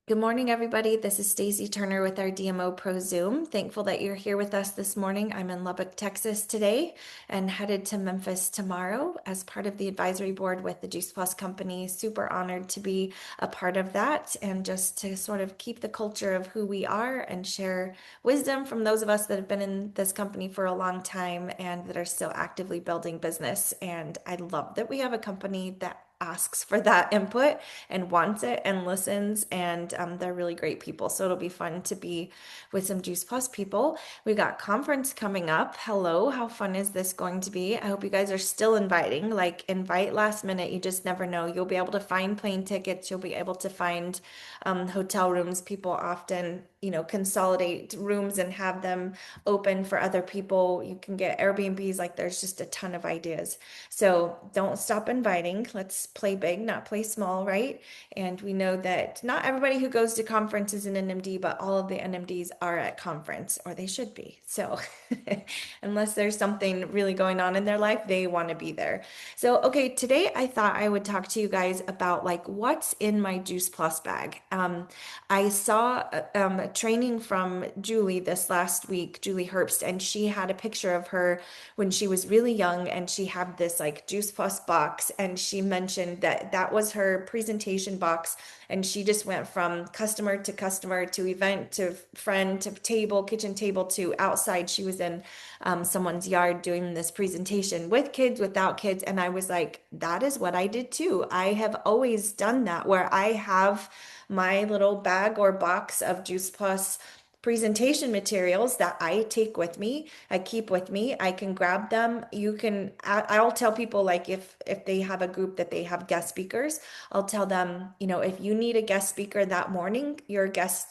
Good morning, everybody. This is Stacy Turner with our DMOpro Zoom. Thankful that you're here with us this morning. I'm in Lubbock, Texas today and headed to Memphis tomorrow as part of the advisory board with the Juice Plus Company. Super honored to be a part of that and just to sort of keep the culture of who we are and share wisdom from those of us that have been in this company for a long time and that are still actively building business. And I love that we have a company that asks for that input and wants it and listens, and they're really great people. So it'll be fun to be with some Juice Plus people. We got conference coming up. Hello, how fun is this going to be? I hope you guys are still inviting. Like, invite last minute. You just never know. You'll be able to find plane tickets. You'll be able to find hotel rooms. People often, consolidate rooms and have them open for other people. You can get Airbnbs. Like, there's just a ton of ideas. So don't stop inviting. Let's play big, not play small, right? And we know that not everybody who goes to conference is an NMD, but all of the NMDs are at conference, or they should be. So unless there's something really going on in their life, they want to be there. So, okay, today I thought I would talk to you guys about like what's in my Juice Plus bag. I saw a training from Julie this last week, Julie Herbst, and she had a picture of her when she was really young, and she had this like Juice Plus box, and she mentioned that that was her presentation box, and she just went from customer to event to friend to table, kitchen table to outside. She was in someone's yard doing this presentation with kids, without kids, and I was like, that is what I did too. I have always done that where I have my little bag or box of Juice Plus presentation materials that I take with me, I keep with me. I can grab them. I'll tell people like if they have a group that they have guest speakers, I'll tell them, if you need a guest speaker that morning, your guest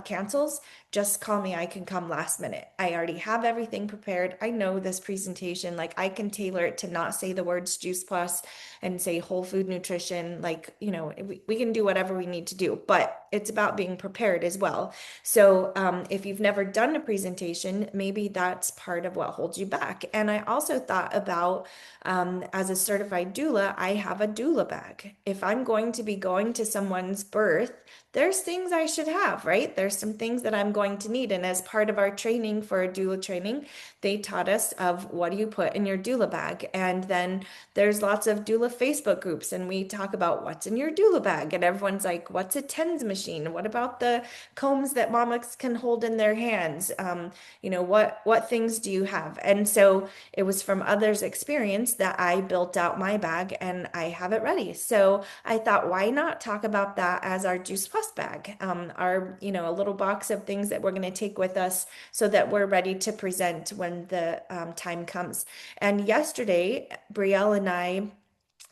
cancels, just call me. I can come last minute. I already have everything prepared. I know this presentation, like I can tailor it to not say the words Juice Plus and say whole food nutrition. Like, we can do whatever we need to do, but it's about being prepared as well. So, if you've never done a presentation, maybe that's part of what holds you back. And I also thought about, as a certified doula, I have a doula bag. If I'm going to be going to someone's birth, there's things I should have, right? There's some things that I'm going to need. And as part of our training for doula training, they taught us of what do you put in your doula bag. And then there's lots of doula Facebook groups, and we talk about what's in your doula bag. And everyone's like, what's a TENS machine? What about the combs that mamas can hold in their hands? What things do you have? And so it was from others' experience that I built out my bag and I have it ready. So I thought, why not talk about that as our Juice Plus bag, a little box of things that we're going to take with us so that we're ready to present when the time comes. And yesterday, Brielle and I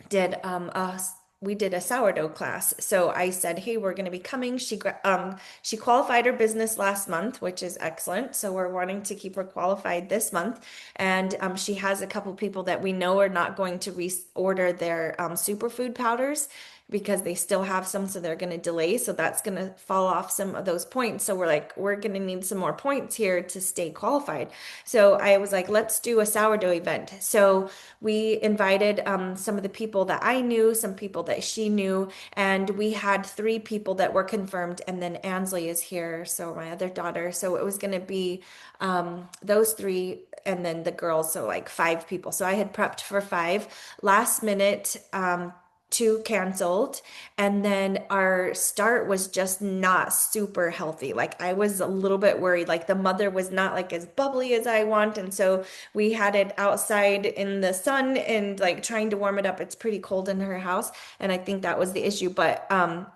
did we did a sourdough class. So I said, "Hey, we're going to be coming." She qualified her business last month, which is excellent. So we're wanting to keep her qualified this month, and she has a couple people that we know are not going to reorder their superfood powders because they still have some, so they're going to delay. So that's going to fall off some of those points. So we're like, we're going to need some more points here to stay qualified. So I was like, let's do a sourdough event. So we invited some of the people that I knew, some people that she knew, and we had three people that were confirmed. And then Ansley is here, so my other daughter. So it was going to be those three and then the girls, so like five people. So I had prepped for five. Last minute, two canceled, and then our start was just not super healthy. Like I was a little bit worried, like the mother was not like as bubbly as I want, and so we had it outside in the sun and like trying to warm it up. It's pretty cold in her house, and I think that was the issue. But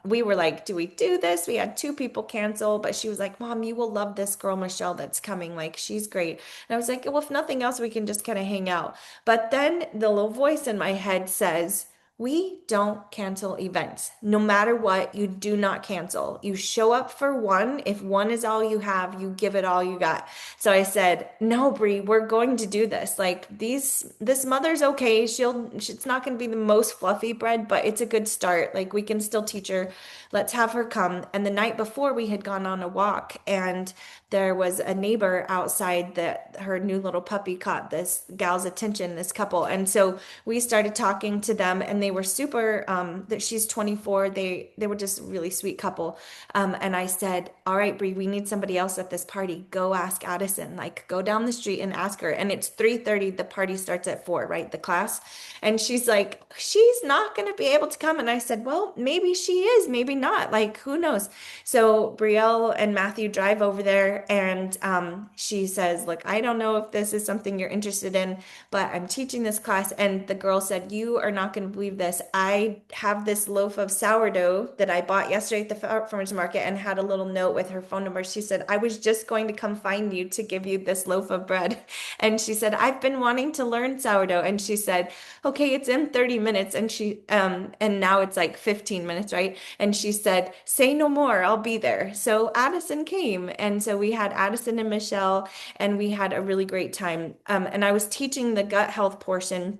we were like, do we do this? We had two people cancel, but she was like, Mom, you will love this girl Michelle that's coming, like she's great. And I was like, well, if nothing else, we can just kind of hang out. But then the little voice in my head says, we don't cancel events. No matter what, you do not cancel. You show up for one. If one is all you have, you give it all you got. So I said, no, Bree, we're going to do this. Like this mother's okay. It's not going to be the most fluffy bread, but it's a good start. Like we can still teach her. Let's have her come. And the night before we had gone on a walk, and there was a neighbor outside that her new little puppy caught this gal's attention, this couple. And so we started talking to them and they were super, that she's 24. They were just a really sweet couple. And I said, all right, Bree, we need somebody else at this party. Go ask Addison, like go down the street and ask her. And it's 3:30. The party starts at 4, right? The class. And she's like, she's not going to be able to come. And I said, well, maybe she is, maybe not. Like, who knows? So Brielle and Matthew drive over there and she says, look, I don't know if this is something you're interested in, but I'm teaching this class. And the girl said, you are not going to believe this. I have this loaf of sourdough that I bought yesterday at the farmer's market and had a little note with her phone number. She said, I was just going to come find you to give you this loaf of bread. And she said, I've been wanting to learn sourdough. And she said, okay, it's in 30 minutes. And now it's like 15 minutes, right? And she said, say no more, I'll be there. So Addison came. And so we had Addison and Michelle, and we had a really great time. And I was teaching the gut health portion,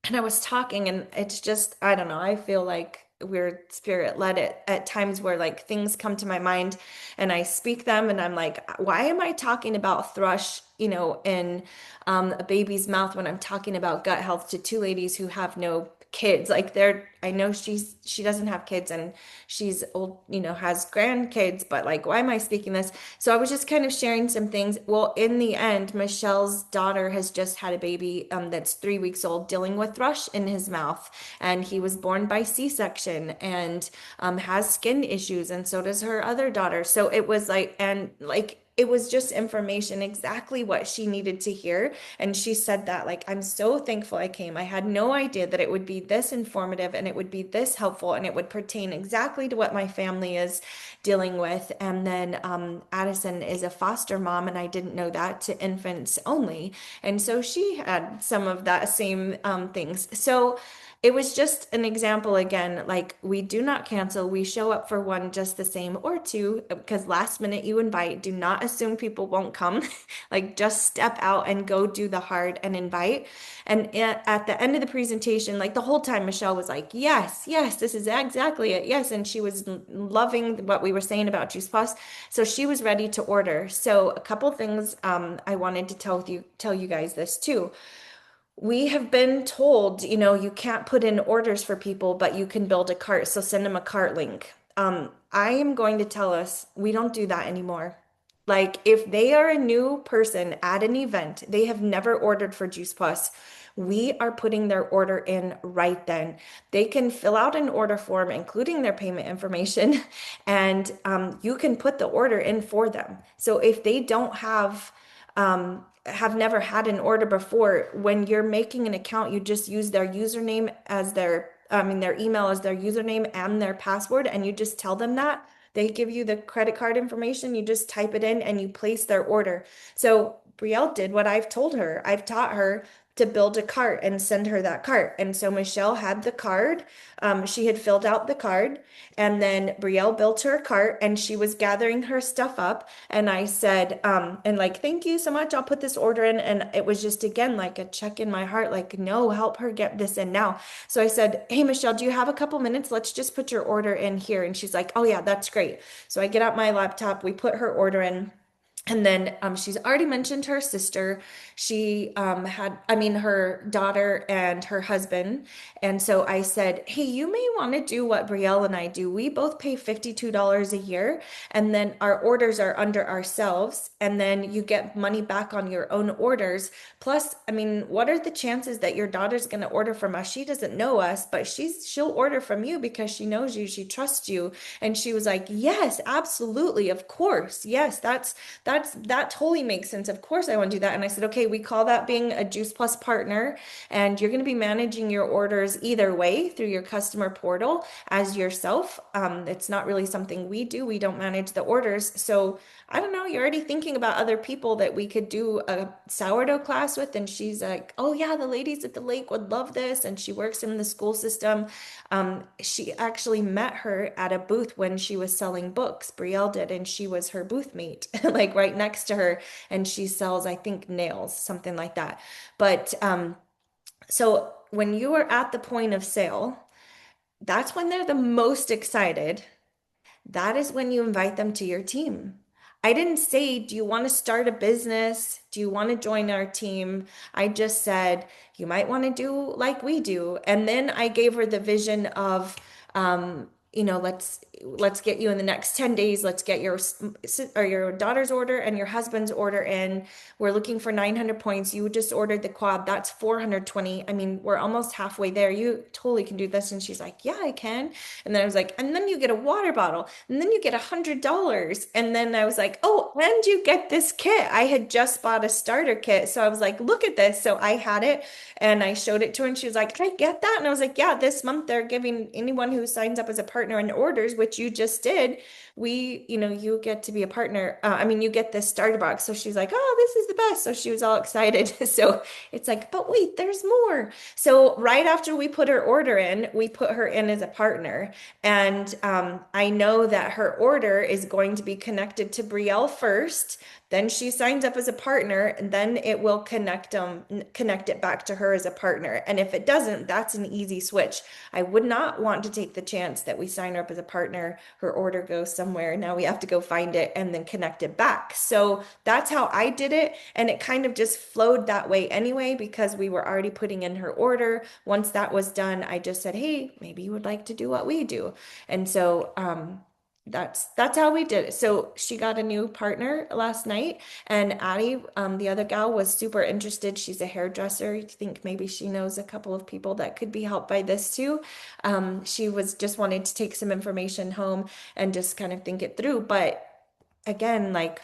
and I was talking, and it's just, I don't know, I feel like we're spirit led at times where like things come to my mind and I speak them, and I'm like, why am I talking about thrush, in a baby's mouth when I'm talking about gut health to two ladies who have no kids? Like I know she doesn't have kids and she's old, has grandkids, but like, why am I speaking this? So I was just kind of sharing some things. Well, in the end, Michelle's daughter has just had a baby that's 3 weeks old dealing with thrush in his mouth. And he was born by C-section and has skin issues. And so does her other daughter. So it was like, and like, it was just information, exactly what she needed to hear. And she said that, like, I'm so thankful I came. I had no idea that it would be this informative and it would be this helpful and it would pertain exactly to what my family is dealing with. And then Addison is a foster mom, and I didn't know that, to infants only. And so she had some of that same things. So it was just an example again, like we do not cancel. We show up for one just the same, or two, because last minute you invite. Do not assume people won't come. Like just step out and go do the hard and invite. And at the end of the presentation, like the whole time, Michelle was like, yes, yes, this is exactly it. Yes. And she was loving what we were saying about Juice Plus. So she was ready to order. So a couple things I wanted to tell you guys this too. We have been told, you can't put in orders for people, but you can build a cart. So send them a cart link. I am going to tell us we don't do that anymore. Like if they are a new person at an event, they have never ordered for Juice Plus, we are putting their order in right then. They can fill out an order form, including their payment information, and you can put the order in for them. So if they don't have never had an order before, when you're making an account, you just use their username as their email as their username and their password, and you just tell them that. They give you the credit card information, you just type it in and you place their order. So Brielle did what I've told her. I've taught her to build a cart and send her that cart. And so Michelle had the card. She had filled out the card, and then Brielle built her cart and she was gathering her stuff up. And I said, and like, thank you so much. I'll put this order in. And it was just, again, like a check in my heart, like, no, help her get this in now. So I said, hey, Michelle, do you have a couple minutes? Let's just put your order in here. And she's like, oh yeah, that's great. So I get out my laptop, we put her order in. And then she's already mentioned her sister. She her daughter and her husband. And so I said, hey, you may want to do what Brielle and I do. We both pay $52 a year, and then our orders are under ourselves. And then you get money back on your own orders. Plus, what are the chances that your daughter's going to order from us? She doesn't know us, but she'll order from you because she knows you, she trusts you. And she was like, yes, absolutely, of course. Yes, that totally makes sense. Of course I want to do that. And I said, okay, we call that being a Juice Plus partner, and you're going to be managing your orders either way through your customer portal as yourself. It's not really something we do. We don't manage the orders. So I don't know, you're already thinking about other people that we could do a sourdough class with. And she's like, oh yeah, the ladies at the lake would love this. And she works in the school system. She actually met her at a booth when she was selling books. Brielle did, and she was her booth mate, like right next to her. And she sells, I think, nails, something like that. But so when you are at the point of sale, that's when they're the most excited. That is when you invite them to your team. I didn't say, do you want to start a business? Do you want to join our team? I just said, you might want to do like we do. And then I gave her the vision of, let's get you in the next 10 days. Let's get your daughter's order and your husband's order in. We're looking for 900 points. You just ordered the quad. That's 420. I mean, we're almost halfway there. You totally can do this. And she's like, yeah, I can. And then I was like, and then you get a water bottle, and then you get $100. And then I was like, oh, and you get this kit. I had just bought a starter kit. So I was like, look at this. So I had it and I showed it to her and she was like, can I get that? And I was like, yeah, this month they're giving anyone who signs up as a partner and orders, which you just did, you get to be a partner. You get this starter box. So she's like, oh, this is the best. So she was all excited. So it's like, but wait, there's more. So right after we put her order in, we put her in as a partner. And I know that her order is going to be connected to Brielle first. Then she signs up as a partner, and then it will connect it back to her as a partner. And if it doesn't, that's an easy switch. I would not want to take the chance that we sign her up as a partner, her order goes somewhere, now we have to go find it and then connect it back. So that's how I did it, and it kind of just flowed that way anyway because we were already putting in her order. Once that was done, I just said, hey, maybe you would like to do what we do. And so that's how we did it. So she got a new partner last night, and Addie, the other gal, was super interested. She's a hairdresser. I think maybe she knows a couple of people that could be helped by this too. She was just wanting to take some information home and just kind of think it through. But again, like,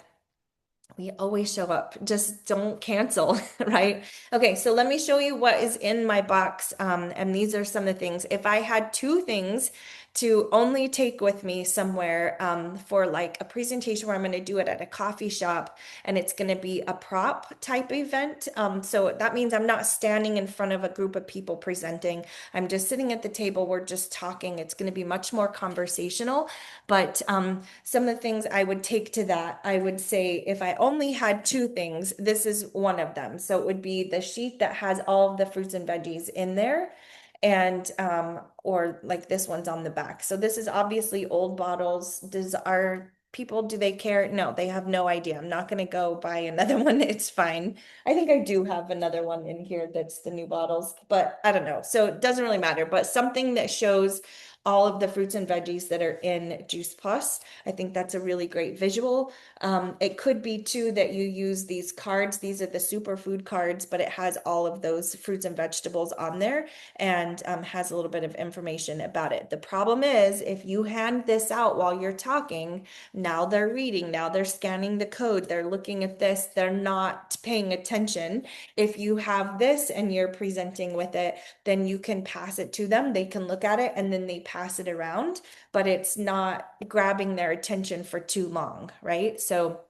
we always show up. Just don't cancel, right? Okay, so let me show you what is in my box. And these are some of the things. If I had two things to only take with me somewhere for like a presentation where I'm going to do it at a coffee shop and it's going to be a prop type event. So that means I'm not standing in front of a group of people presenting. I'm just sitting at the table. We're just talking. It's going to be much more conversational. But some of the things I would take to that, I would say if I only had two things, this is one of them. So it would be the sheet that has all of the fruits and veggies in there. And or like this one's on the back. So this is obviously old bottles. Do they care? No, they have no idea. I'm not going to go buy another one. It's fine. I think I do have another one in here that's the new bottles, but I don't know. So it doesn't really matter, but something that shows all of the fruits and veggies that are in Juice Plus. I think that's a really great visual. It could be too that you use these cards. These are the superfood cards, but it has all of those fruits and vegetables on there and has a little bit of information about it. The problem is if you hand this out while you're talking, now they're reading, now they're scanning the code, they're looking at this, they're not paying attention. If you have this and you're presenting with it, then you can pass it to them. They can look at it and then they pass it around, but it's not grabbing their attention for too long, right? So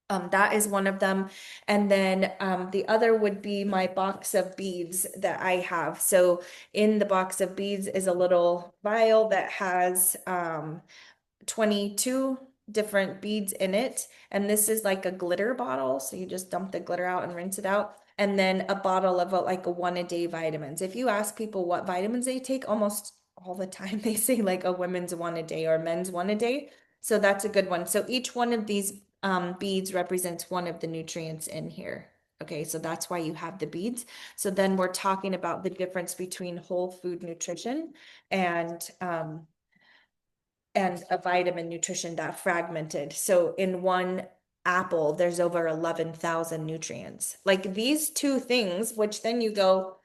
that is one of them. And then the other would be my box of beads that I have. So in the box of beads is a little vial that has 22 different beads in it. And this is like a glitter bottle. So you just dump the glitter out and rinse it out. And then a bottle of like a one a day vitamins. If you ask people what vitamins they take, almost all the time they say like a women's one a day or men's one a day. So that's a good one. So each one of these beads represents one of the nutrients in here. Okay, so that's why you have the beads. So then we're talking about the difference between whole food nutrition and a vitamin nutrition that fragmented. So in one apple, there's over 11,000 nutrients. Like these two things, which then you go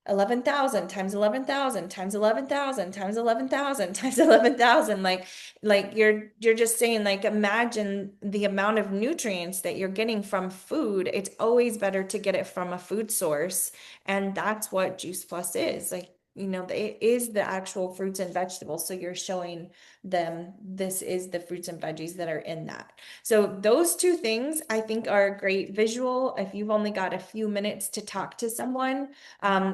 11,000 times 11,000 times 11,000 times 11,000 times 11,000. Like you're just saying, like, imagine the amount of nutrients that you're getting from food. It's always better to get it from a food source. And that's what Juice Plus is. Like, it is the actual fruits and vegetables. So you're showing them this is the fruits and veggies that are in that. So those two things I think are a great visual. If you've only got a few minutes to talk to someone,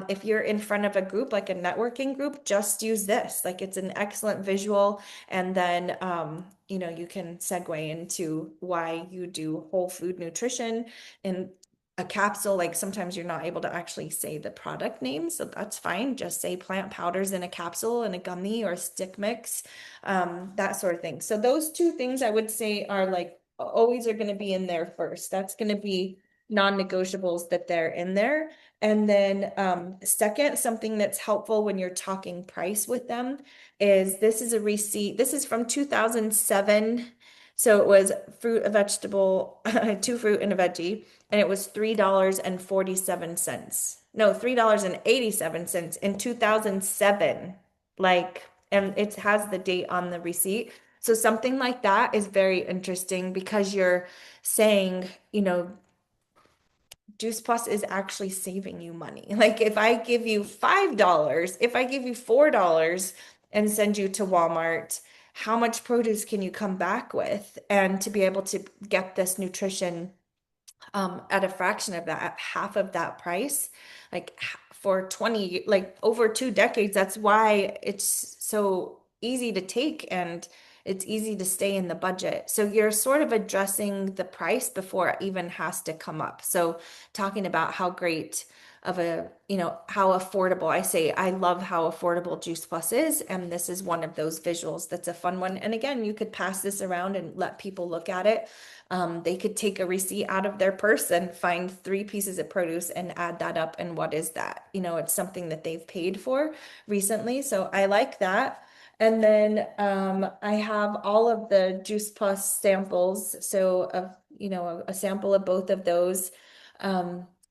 if you're in front of a group, like a networking group, just use this. Like it's an excellent visual. And then, you can segue into why you do whole food nutrition and a capsule. Like sometimes you're not able to actually say the product name, so that's fine. Just say plant powders in a capsule and a gummy or a stick mix, that sort of thing. So those two things I would say are like always are going to be in there first. That's going to be non-negotiables that they're in there. And then second, something that's helpful when you're talking price with them is this is a receipt. This is from 2007. So it was fruit, a vegetable, two fruit and a veggie, and it was $3.47. No, $3.87 in 2007. Like, and it has the date on the receipt. So something like that is very interesting because you're saying, Juice Plus is actually saving you money. Like if I give you $5, if I give you $4 and send you to Walmart, how much produce can you come back with? And to be able to get this nutrition at a fraction of that, at half of that price, like for 20, like over 2 decades. That's why it's so easy to take and it's easy to stay in the budget. So you're sort of addressing the price before it even has to come up. So talking about how great of a, how affordable, I say, I love how affordable Juice Plus is. And this is one of those visuals that's a fun one. And again, you could pass this around and let people look at it. They could take a receipt out of their purse and find 3 pieces of produce and add that up. And what is that? It's something that they've paid for recently. So I like that. And then I have all of the Juice Plus samples. So a sample of both of those.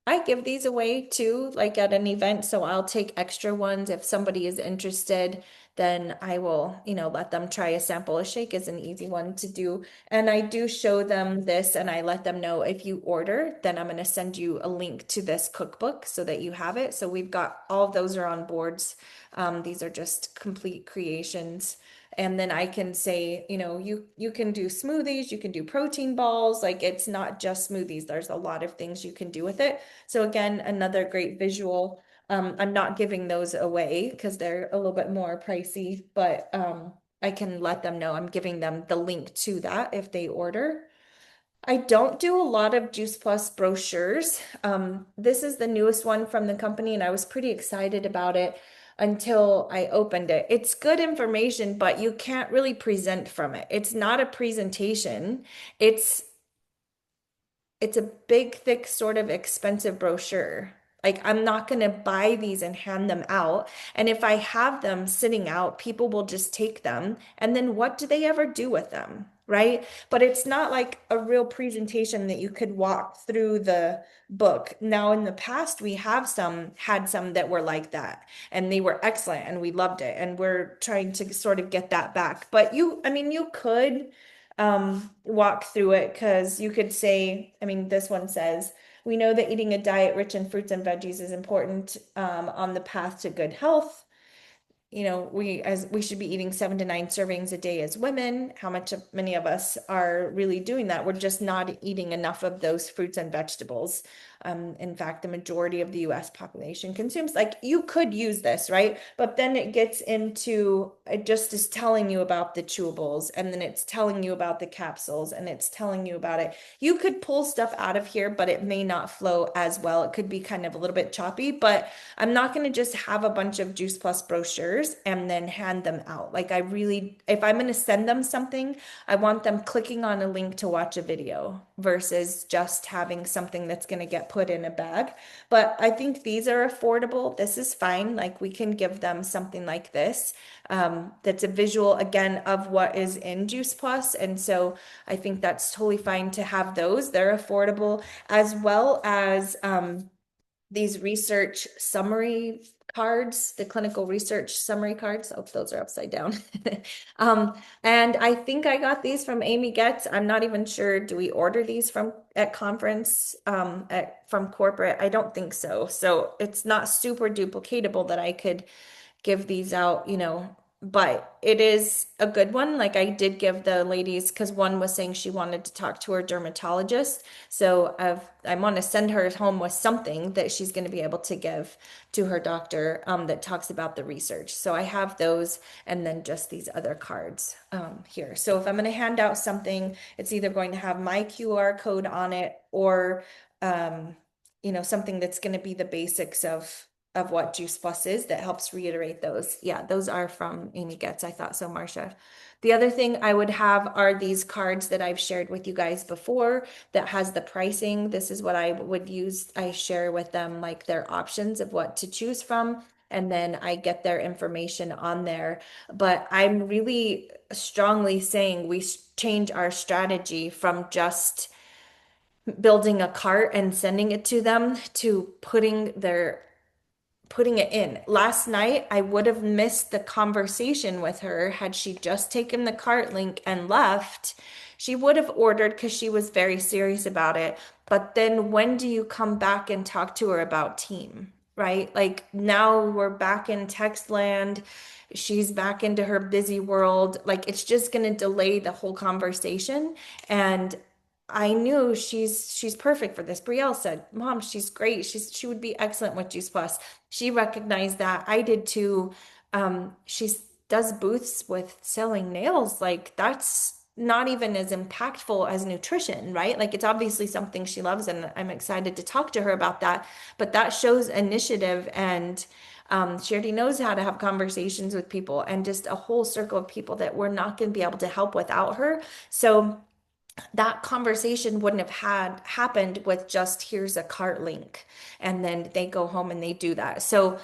I give these away too, like at an event. So I'll take extra ones if somebody is interested. Then I will, let them try a sample. A shake is an easy one to do. And I do show them this and I let them know if you order, then I'm going to send you a link to this cookbook so that you have it. So we've got all of those are on boards. These are just complete creations. And then I can say, you can do smoothies, you can do protein balls. Like it's not just smoothies. There's a lot of things you can do with it. So again, another great visual. I'm not giving those away because they're a little bit more pricey, but I can let them know I'm giving them the link to that if they order. I don't do a lot of Juice Plus brochures. This is the newest one from the company, and I was pretty excited about it until I opened it. It's good information, but you can't really present from it. It's not a presentation. It's it's a big, thick, sort of expensive brochure. Like, I'm not going to buy these and hand them out. And if I have them sitting out, people will just take them. And then what do they ever do with them? Right? But it's not like a real presentation that you could walk through the book. Now, in the past, we have had some that were like that, and they were excellent and we loved it. And we're trying to sort of get that back. But I mean, you could walk through it because you could say, I mean, this one says, we know that eating a diet rich in fruits and veggies is important on the path to good health. We should be eating 7 to 9 servings a day as women. Many of us are really doing that? We're just not eating enough of those fruits and vegetables. In fact, the majority of the US population consumes, like you could use this, right? But then it gets into, it just is telling you about the chewables, and then it's telling you about the capsules, and it's telling you about it. You could pull stuff out of here, but it may not flow as well. It could be kind of a little bit choppy, but I'm not going to just have a bunch of Juice Plus brochures and then hand them out. Like if I'm going to send them something, I want them clicking on a link to watch a video versus just having something that's going to get put in a bag. But I think these are affordable. This is fine. Like we can give them something like this that's a visual again of what is in Juice Plus. And so I think that's totally fine to have those. They're affordable, as well as these research summary cards, the clinical research summary cards. Oh, those are upside down. And I think I got these from Amy Getz. I'm not even sure. Do we order these at conference from corporate? I don't think so. So it's not super duplicatable that I could give these out, but it is a good one. Like I did give the ladies, because one was saying she wanted to talk to her dermatologist. So I want to send her home with something that she's going to be able to give to her doctor that talks about the research. So I have those, and then just these other cards here. So if I'm going to hand out something, it's either going to have my QR code on it or, something that's going to be the basics of of what Juice Plus is that helps reiterate those. Yeah, those are from Amy Getz. I thought so, Marcia. The other thing I would have are these cards that I've shared with you guys before that has the pricing. This is what I would use. I share with them like their options of what to choose from, and then I get their information on there. But I'm really strongly saying we change our strategy from just building a cart and sending it to them to putting it in. Last night, I would have missed the conversation with her had she just taken the cart link and left. She would have ordered because she was very serious about it. But then when do you come back and talk to her about team, right? Like now we're back in text land. She's back into her busy world. Like it's just going to delay the whole conversation. And I knew she's perfect for this. Brielle said, "Mom, she's great. She would be excellent with Juice Plus." She recognized that. I did too. She does booths with selling nails. Like that's not even as impactful as nutrition, right? Like it's obviously something she loves, and I'm excited to talk to her about that. But that shows initiative, and she already knows how to have conversations with people, and just a whole circle of people that we're not going to be able to help without her. So that conversation wouldn't have had happened with just here's a cart link and then they go home and they do that. So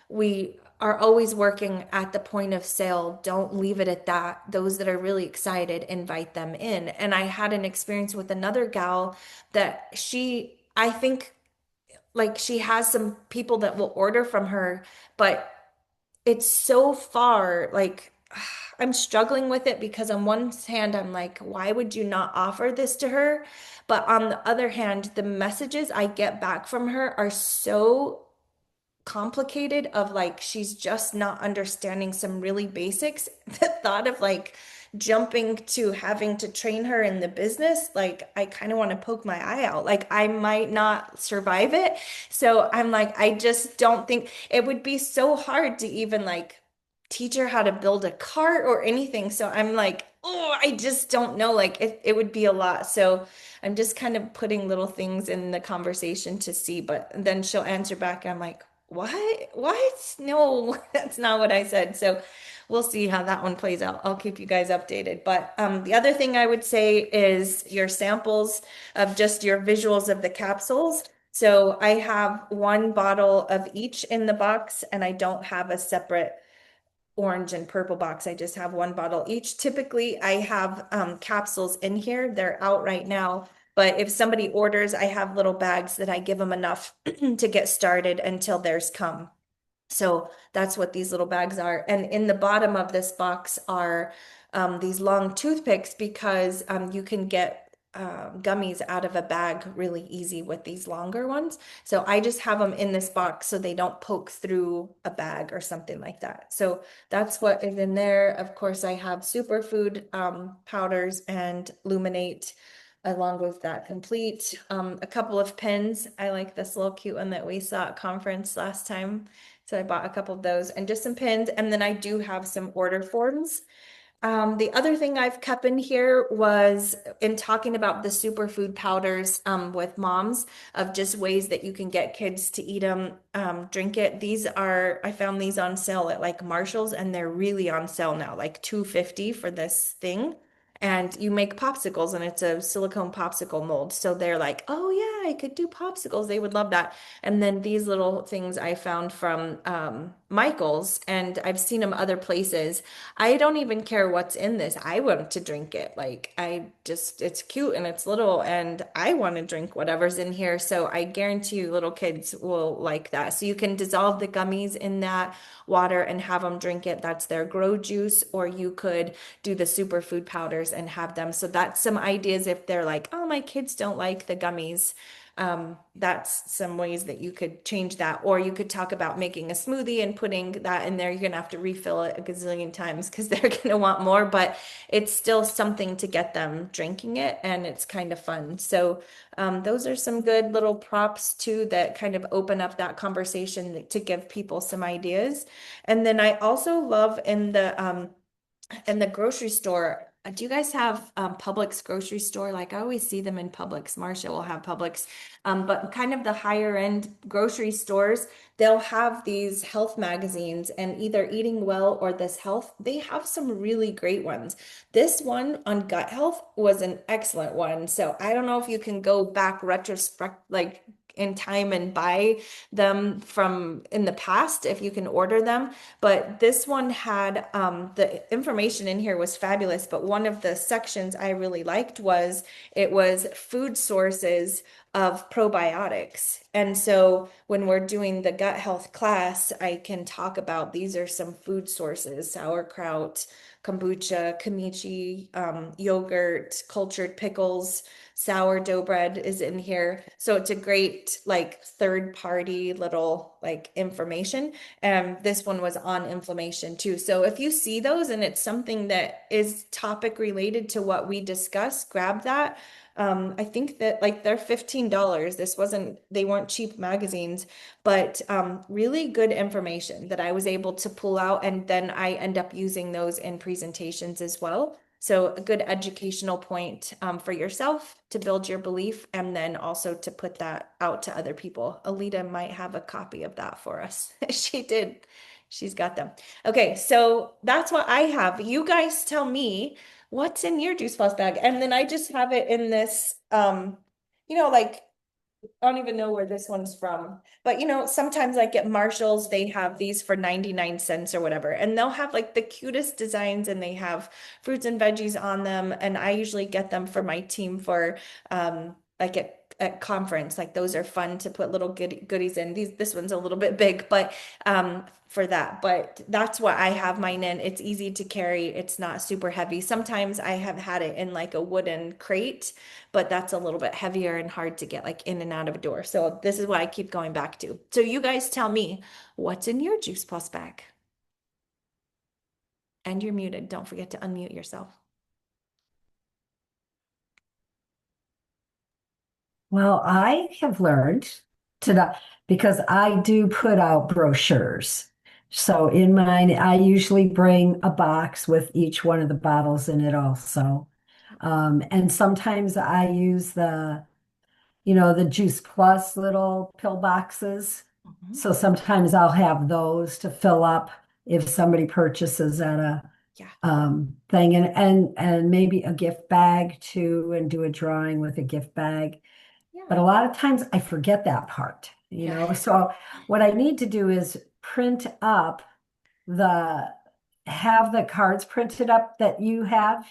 we are always working at the point of sale. Don't leave it at that. Those that are really excited, invite them in. And I had an experience with another gal that I think like she has some people that will order from her, but it's so far like I'm struggling with it because on one hand I'm like, why would you not offer this to her? But on the other hand, the messages I get back from her are so complicated of like she's just not understanding some really basics. The thought of like jumping to having to train her in the business, like I kind of want to poke my eye out. Like I might not survive it. So I'm like, I just don't think it would be so hard to even like teach her how to build a cart or anything. So I'm like, oh, I just don't know. Like it would be a lot. So I'm just kind of putting little things in the conversation to see, but then she'll answer back. I'm like, what? What? No, that's not what I said. So we'll see how that one plays out. I'll keep you guys updated. But the other thing I would say is your samples of just your visuals of the capsules. So I have one bottle of each in the box, and I don't have a separate orange and purple box. I just have one bottle each. Typically, I have capsules in here. They're out right now. But if somebody orders, I have little bags that I give them enough to get started until theirs come. So that's what these little bags are. And in the bottom of this box are these long toothpicks because you can get gummies out of a bag really easy with these longer ones. So I just have them in this box so they don't poke through a bag or something like that. So that's what is in there. Of course, I have superfood powders and Luminate along with that complete. A couple of pens. I like this little cute one that we saw at conference last time. So I bought a couple of those and just some pins. And then I do have some order forms. The other thing I've kept in here was in talking about the superfood powders with moms of just ways that you can get kids to eat them, drink it. I found these on sale at like Marshall's and they're really on sale now, like $2.50 for this thing. And you make popsicles and it's a silicone popsicle mold. So they're like, oh yeah, I could do popsicles. They would love that. And then these little things I found from Michael's and I've seen them other places. I don't even care what's in this. I want to drink it. Like it's cute and it's little and I want to drink whatever's in here. So I guarantee you little kids will like that. So you can dissolve the gummies in that water and have them drink it. That's their grow juice, or you could do the superfood powders and have them. So that's some ideas if they're like, oh, my kids don't like the gummies. That's some ways that you could change that. Or you could talk about making a smoothie and putting that in there. You're gonna have to refill it a gazillion times because they're gonna want more, but it's still something to get them drinking it and it's kind of fun. So those are some good little props too that kind of open up that conversation to give people some ideas. And then I also love in the grocery store, Do you guys have Publix grocery store? Like I always see them in Publix. Marcia will have Publix, but kind of the higher end grocery stores, they'll have these health magazines and either Eating Well or This Health. They have some really great ones. This one on gut health was an excellent one. So I don't know if you can go back retrospect, like in time and buy them from in the past if you can order them. But this one had the information in here was fabulous. But one of the sections I really liked was it was food sources of probiotics. And so when we're doing the gut health class, I can talk about these are some food sources: sauerkraut, kombucha, kimchi, yogurt, cultured pickles, sourdough bread is in here. So it's a great like third party little like information. This one was on inflammation too. So if you see those and it's something that is topic related to what we discussed, grab that. I think that like they're $15. This wasn't, they weren't cheap magazines, but really good information that I was able to pull out. And then I end up using those in presentations as well. So a good educational point for yourself to build your belief and then also to put that out to other people. Alita might have a copy of that for us. She did. She's got them. Okay, so that's what I have. You guys tell me what's in your Juice Plus bag. And then I just have it in this, like I don't even know where this one's from. But sometimes like at Marshall's, they have these for 99 cents or whatever. And they'll have like the cutest designs and they have fruits and veggies on them. And I usually get them for my team for like at conference. Like those are fun to put little goodies in. This one's a little bit big, but for that. But that's what I have mine in. It's easy to carry. It's not super heavy. Sometimes I have had it in like a wooden crate, but that's a little bit heavier and hard to get like in and out of a door. So this is what I keep going back to. So you guys tell me what's in your Juice Plus bag. And you're muted. Don't forget to unmute yourself. Well, I have learned because I do put out brochures. So in mine, I usually bring a box with each one of the bottles in it also. And sometimes I use the Juice Plus little pill boxes. Mhm. So sometimes I'll have those to fill up if somebody purchases at a Yeah. thing and maybe a gift bag too, and do a drawing with a gift bag. Yeah. But a lot of times I forget that part, you Yeah. know. So what I need to do is print up the have the cards printed up that you have,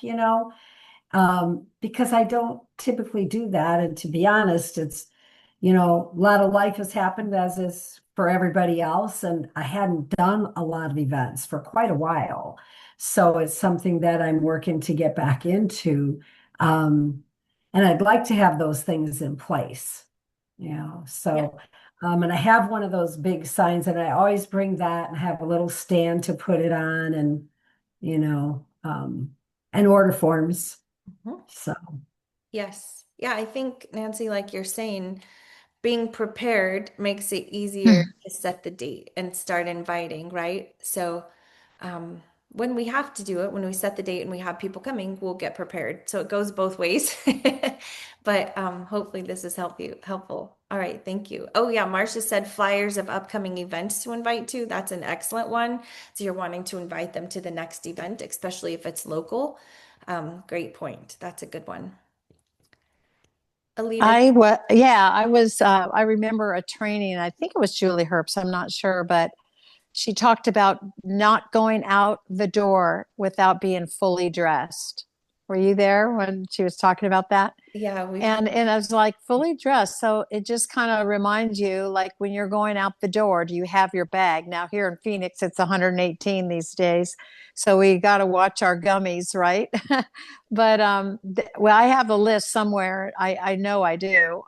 because I don't typically do that. And to be honest, a lot of life has happened as is for everybody else. And I hadn't done a lot of events for quite a while. So it's something that I'm working to get back into. Um, and I'd like to have those things in place, Yeah. so, and I have one of those big signs and I always bring that and have a little stand to put it on you know, um, and order forms. Mhm. So, Yes. Yeah, I think Nancy, like you're saying, being prepared makes it easier Hmm. to set the date and start inviting, right? So, um, when we have to do it, when we set the date and we have people coming, we'll get prepared. So it goes both ways. But hopefully this is helpful. All right, thank you. Oh yeah, Marcia said flyers of upcoming events to invite to. That's an excellent one. So you're wanting to invite them to the next event, especially if it's local. Great point. That's a good one. Alita. I remember a training. I think it was Julie Herbst. I'm not sure, but she talked about not going out the door without being fully dressed. Were you there when she was talking about that? Yeah, we've And I was like fully dressed. So it just kind of reminds you, like when you're going out the door, do you have your bag? Now here in Phoenix, it's 118 these days. So we got to watch our gummies, right? But well, I have a list somewhere. I know I do.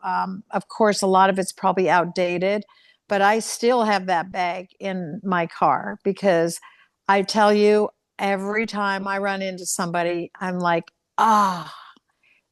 Of course, a lot of it's probably outdated, but I still have that bag in my car because I tell you, every time I run into somebody, I'm like, ah.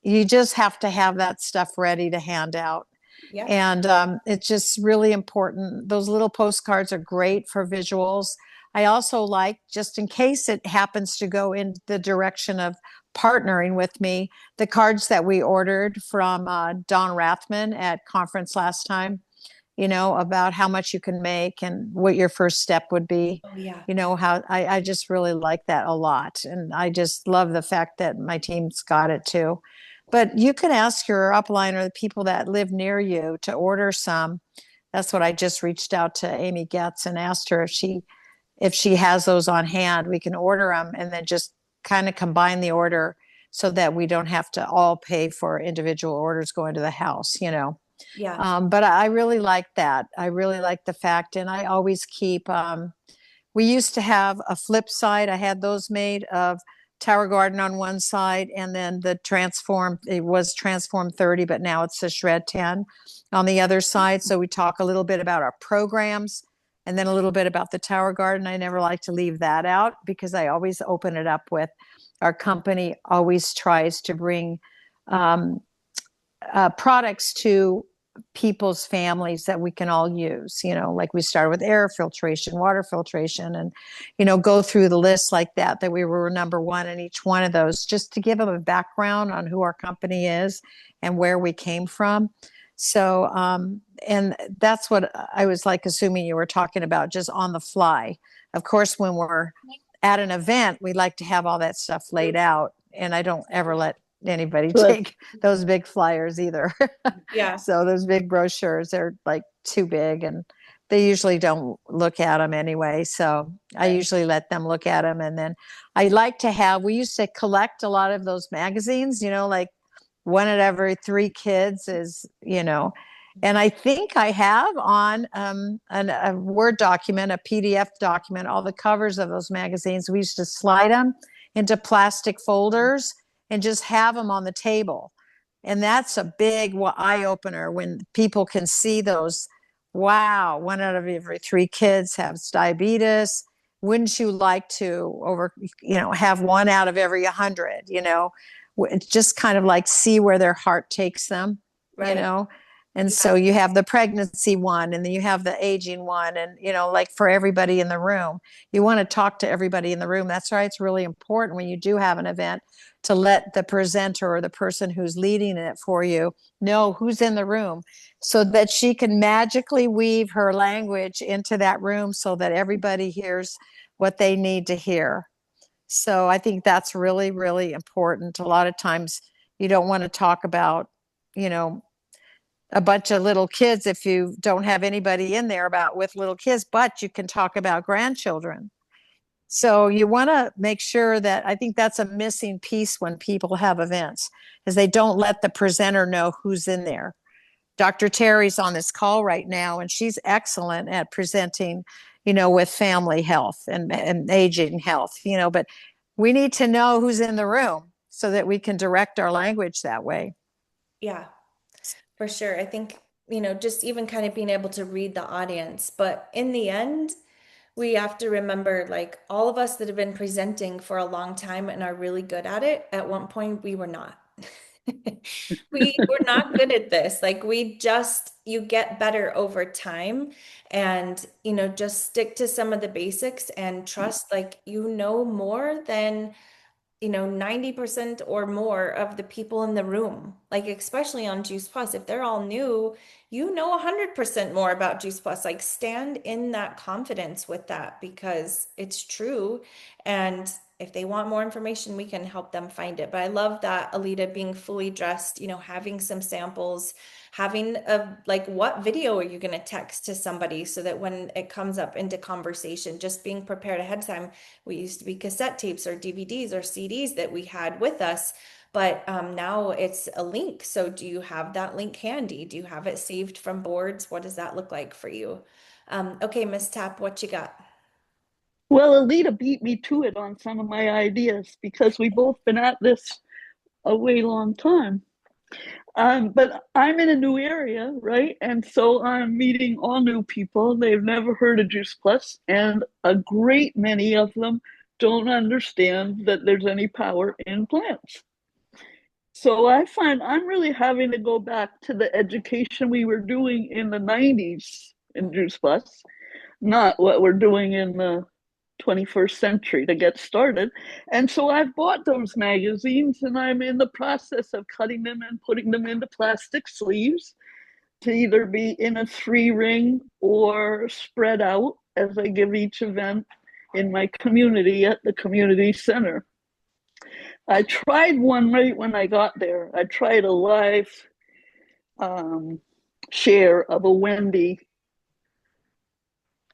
You just have to have that stuff ready to hand out. yeah. And it's just really important. Those little postcards are great for visuals. I also like, just in case it happens to go in the direction of partnering with me, the cards that we ordered from Don Rathman at conference last time, about how much you can make and what your first step would be. Oh, yeah. How I just really like that a lot. And I just love the fact that my team's got it too. But you can ask your upline or the people that live near you to order some. That's what I just reached out to Amy Getz and asked her if she has those on hand. We can order them and then just kind of combine the order so that we don't have to all pay for individual orders going to the house. Yeah. But I really like that. I really like the fact, and I always keep. We used to have a flip side. I had those made of Tower Garden on one side, and then the Transform. It was Transform 30, but now it's the Shred 10 on the other side. So we talk a little bit about our programs, and then a little bit about the Tower Garden. I never like to leave that out because I always open it up with our company. Always tries to bring products to people's families that we can all use, like we started with air filtration, water filtration, and go through the list like that we were number one in each one of those, just to give them a background on who our company is and where we came from. So and that's what I was like assuming you were talking about, just on the fly. Of course, when we're at an event, we like to have all that stuff laid out, and I don't ever let anybody take those big flyers either. Yeah. So those big brochures, they're like too big, and they usually don't look at them anyway. So I usually let them look at them. And then I like to we used to collect a lot of those magazines, like one at every 3 kids is, and I think I have on a Word document, a PDF document, all the covers of those magazines. We used to slide them into plastic folders and just have them on the table. And that's a big eye opener when people can see those. Wow, 1 out of every 3 kids has diabetes. Wouldn't you like to have 1 out of every 100, just kind of like see where their heart takes them, Right. And so you have the pregnancy one, and then you have the aging one, and like for everybody in the room, you want to talk to everybody in the room. That's why it's really important when you do have an event to let the presenter or the person who's leading it for you know who's in the room, so that she can magically weave her language into that room so that everybody hears what they need to hear. So I think that's really, really important. A lot of times you don't want to talk about, a bunch of little kids if you don't have anybody in there with little kids, but you can talk about grandchildren. So you want to make sure that, I think that's a missing piece when people have events, is they don't let the presenter know who's in there. Dr. Terry's on this call right now, and she's excellent at presenting, with family health and aging health, but we need to know who's in the room so that we can direct our language that way. Yeah, for sure. I think, just even kind of being able to read the audience. But in the end, we have to remember, like, all of us that have been presenting for a long time and are really good at it, at one point we were not. We were not good at this. Like, you get better over time, and, just stick to some of the basics and trust, like, more than 90% or more of the people in the room, like especially on Juice Plus. If they're all new, 100% more about Juice Plus. Like, stand in that confidence with that because it's true. And if they want more information, we can help them find it. But I love that, Alita, being fully dressed, having some samples, having like, what video are you going to text to somebody so that when it comes up into conversation, just being prepared ahead of time. We used to be cassette tapes or DVDs or CDs that we had with us, but now it's a link. So do you have that link handy? Do you have it saved from boards? What does that look like for you? Okay, Miss Tapp, what you got? Well, Alita beat me to it on some of my ideas because we've both been at this a way long time. But I'm in a new area, right? And so I'm meeting all new people. They've never heard of Juice Plus, and a great many of them don't understand that there's any power in plants. So I find I'm really having to go back to the education we were doing in the 90s in Juice Plus, not what we're doing in the 21st century to get started. And so I've bought those magazines and I'm in the process of cutting them and putting them into plastic sleeves to either be in a 3-ring or spread out as I give each event in my community at the community center. I tried one right when I got there. I tried a live share of a Wendy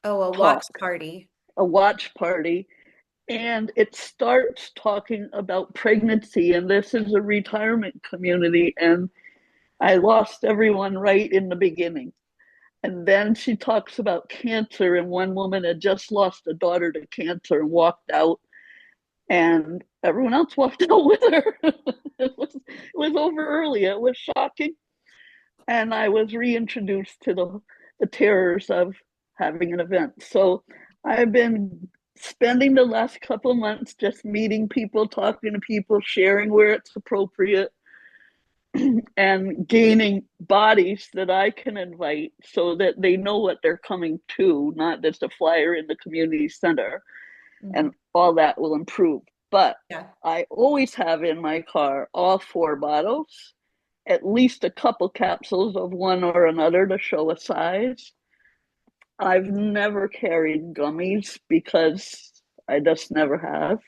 Oh, a watch talk, party. a watch party, and it starts talking about pregnancy. And this is a retirement community, and I lost everyone right in the beginning. And then she talks about cancer, and one woman had just lost a daughter to cancer and walked out, and everyone else walked out with her. It was over early. It was shocking. And I was reintroduced to the terrors of having an event. So I've been spending the last couple of months just meeting people, talking to people, sharing where it's appropriate, and gaining bodies that I can invite so that they know what they're coming to, not just a flyer in the community center, and all that will improve. But Yeah. I always have in my car all 4 bottles, at least a couple capsules of one or another to show a size. I've never carried gummies because I just never have.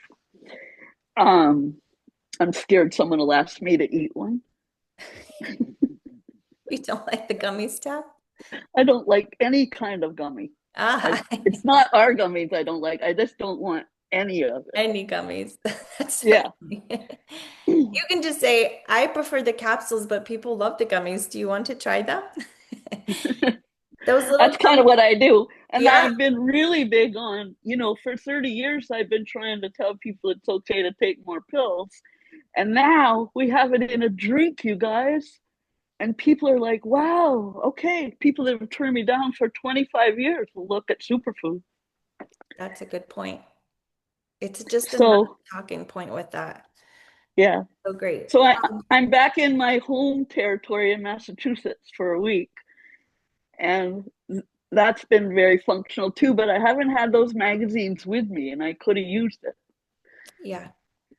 I'm scared someone will ask me to eat one. We don't like the gummy stuff. I don't like any kind of gummy. Ah, It's not our gummies I don't like. I just don't want any of it. any gummies. That's so Yeah. funny. You can just say, I prefer the capsules, but people love the gummies. Do you want to try them? Those little That's kind of gummies. what I do. And Yeah. I've been really big on, for 30 years, I've been trying to tell people it's okay to take more pills. And now we have it in a drink, you guys. And people are like, wow, okay. People that have turned me down for 25 years will look at superfood. That's a good point. It's just another So, talking point with that. yeah. So great. So I'm back in my home territory in Massachusetts for a week. And that's been very functional too, but I haven't had those magazines with me and I could have used it, Yeah.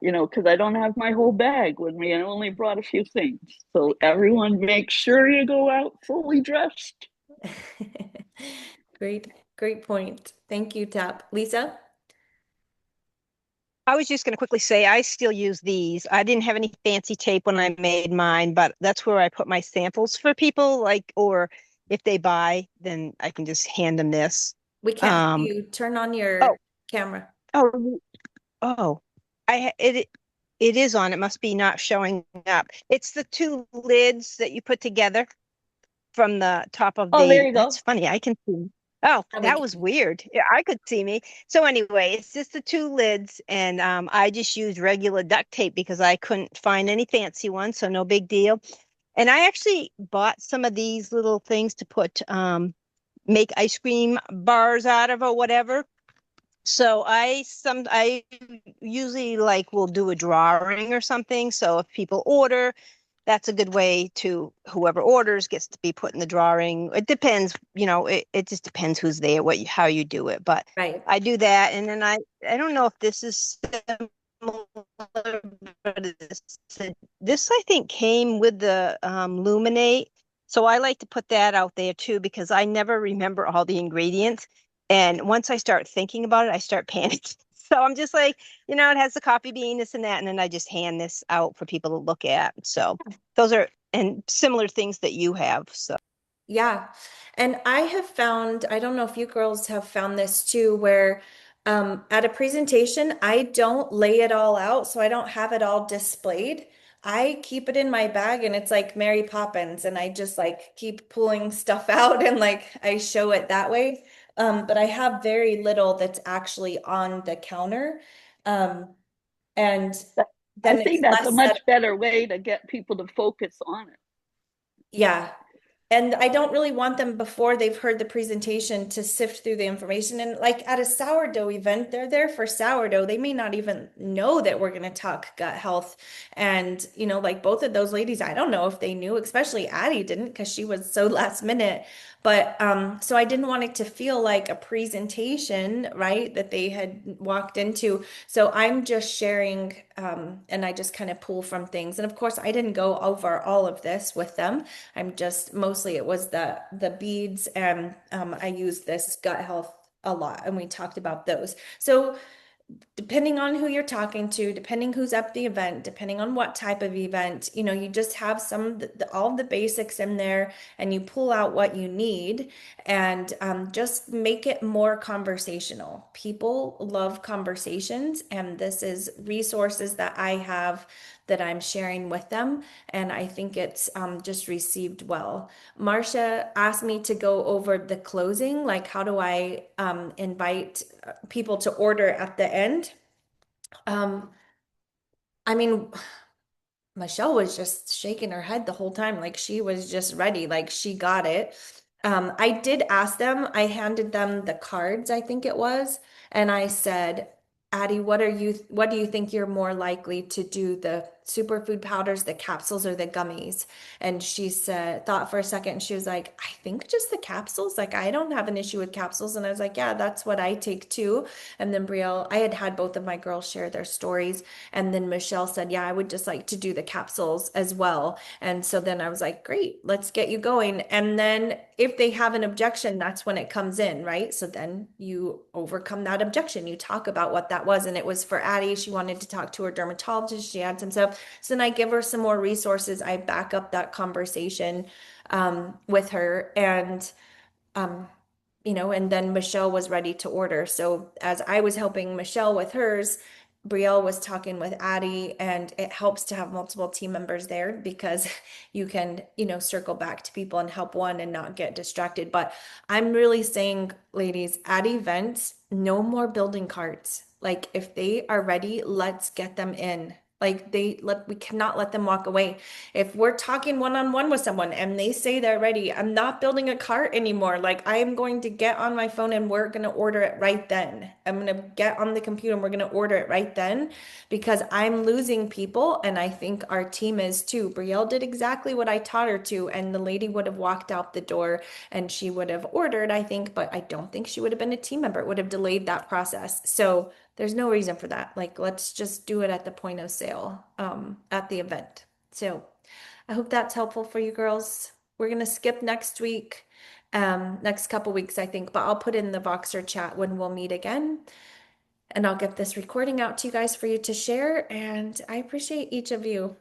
because I don't have my whole bag with me. I only brought a few things. So everyone make sure you go out fully dressed. Great, great point. Thank you, Tap. Lisa? I was just going to quickly say I still use these. I didn't have any fancy tape when I made mine, but that's where I put my samples for people, or if they buy, then I can just hand them this. We can't see you. Turn on Oh, your camera. oh, oh. It is on. It must be not showing up. It's the 2 lids that you put together from the top of Oh, there the. you That's go. funny. I can see. Oh, Probably that was can't. weird. Yeah, I could see me. So anyway, it's just the 2 lids, and I just used regular duct tape because I couldn't find any fancy ones, so no big deal. And I actually bought some of these little things to put make ice cream bars out of or whatever. So I usually will do a drawing or something. So if people order, that's a good way to whoever orders gets to be put in the drawing. It depends, it just depends who's there, how you do it. But Right. I do that, and then I don't know if this is similar, but this I think came with the Luminate. So I like to put that out there too because I never remember all the ingredients. And once I start thinking about it, I start panicking. So I'm just like, it has the coffee bean, this and that. And then I just hand this out for people to look at. So those are and similar things that you have. So Yeah. And I have found, I don't know if you girls have found this too, where at a presentation, I don't lay it all out, so I don't have it all displayed. I keep it in my bag and it's like Mary Poppins, and I just keep pulling stuff out and I show it that way. But I have very little that's actually on the counter. Um, and I then it's think that's a less set. much better way to get people to focus on it. Yeah. And I don't really want them before they've heard the presentation to sift through the information. And like at a sourdough event, they're there for sourdough. They may not even know that we're going to talk gut health. And, like both of those ladies, I don't know if they knew, especially Addie didn't because she was so last minute. But so I didn't want it to feel like a presentation, right, that they had walked into. So I'm just sharing, and I just kind of pull from things. And of course, I didn't go over all of this with them. I'm just mostly it was the beads, and I used this gut health a lot, and we talked about those. So depending on who you're talking to, depending who's at the event, depending on what type of event, you just have some of all the basics in there, and you pull out what you need, and just make it more conversational. People love conversations, and this is resources that I have that I'm sharing with them, and I think it's just received well. Marcia asked me to go over the closing, like how do I invite people to order at the end. Um, I mean, Michelle was just shaking her head the whole time, like she was just ready, like she got it. I did ask them, I handed them the cards, I think it was, and I said, Addie, what do you think you're more likely to do, the superfood powders, the capsules, or the gummies? And she said, thought for a second, and she was like, I think just the capsules. Like, I don't have an issue with capsules. And I was like, yeah, that's what I take too. And then Brielle, I had both of my girls share their stories. And then Michelle said, yeah, I would just like to do the capsules as well. And so then I was like, great, let's get you going. And then if they have an objection, that's when it comes in, right? So then you overcome that objection. You talk about what that was. And it was for Addie. She wanted to talk to her dermatologist. She had some stuff. So then I give her some more resources. I back up that conversation with her. Um, and then Michelle was ready to order. So as I was helping Michelle with hers, Brielle was talking with Addie, and it helps to have multiple team members there because you can, circle back to people and help one and not get distracted. But I'm really saying, ladies, at events, no more building carts. Like if they are ready, let's get them in. Like we cannot let them walk away. If we're talking one-on-one with someone and they say they're ready, I'm not building a cart anymore. Like I am going to get on my phone and we're going to order it right then. I'm going to get on the computer and we're going to order it right then because I'm losing people, and I think our team is too. Brielle did exactly what I taught her to, and the lady would have walked out the door and she would have ordered, I think, but I don't think she would have been a team member. It would have delayed that process. So there's no reason for that. Like, let's just do it at the point of sale, at the event. So I hope that's helpful for you girls. We're gonna skip next week, next couple weeks, I think, but I'll put in the Voxer chat when we'll meet again. And I'll get this recording out to you guys for you to share. And I appreciate each of you.